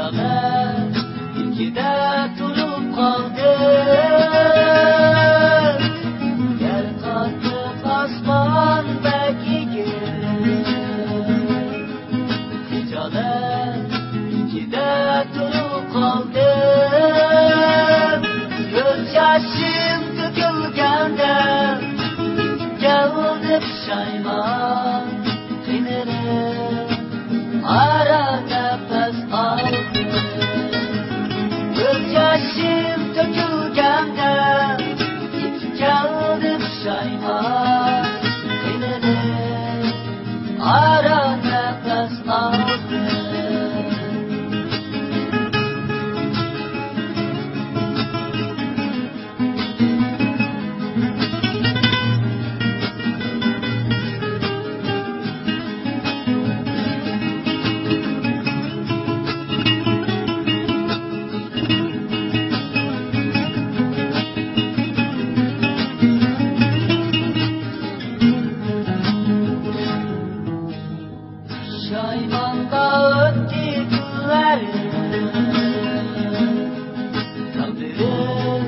Geceler ikide durup kaldım. Yer kalkıp asmandaki gün. Geceler ikide durup kaldım. Göz yaşım dökülgende geldi pişayman kıynerek. Ara nefes aldım. Göz yaşım dökülgende geldi pişayman kıynerek. Ara nefes aldım. Şaymanda öttü günlerim. Takdirim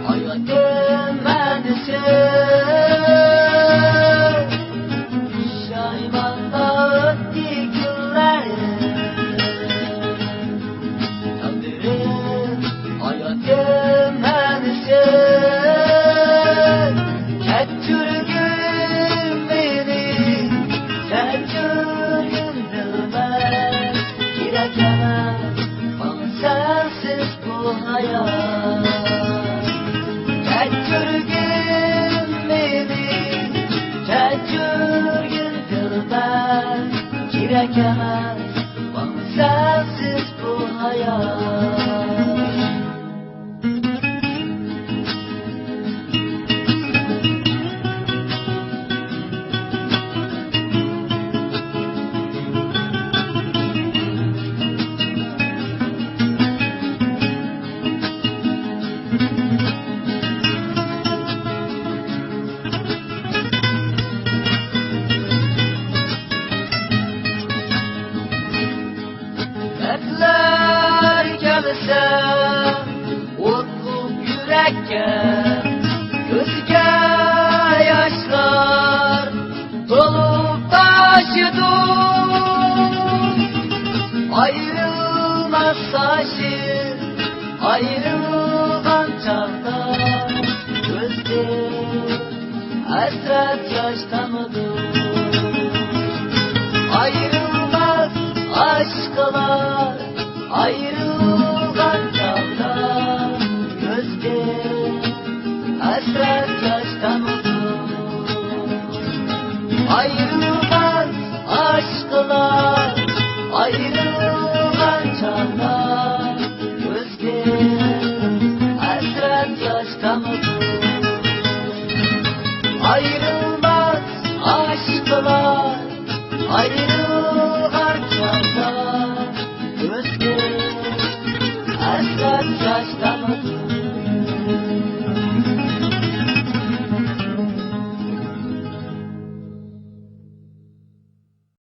hayatım menisi. Şaymanda öttü günlerim. Takdirim hayatım menisi. Tettürgün beni, tettürgün dilber. Girekemez bana sensiz bu hayat. Tettürgün beni, tettürgün dilber. Girekemez bana sensiz bu hayat. Dertler gelse utlup yürekke, gözge yaşlar dolup taşıdı. Ayrılmaz taşı ayrılgan çağda, gözde hasret yaş tanıdı. Ayrılmaz aşklar ayrılgan çağda, gözde hasret yaş tanıdı. Ayrılmaz aşklar ayrılgan çağda, gözde hasret yaş tanıdı. Ayrılmaz aşklar ayrılgan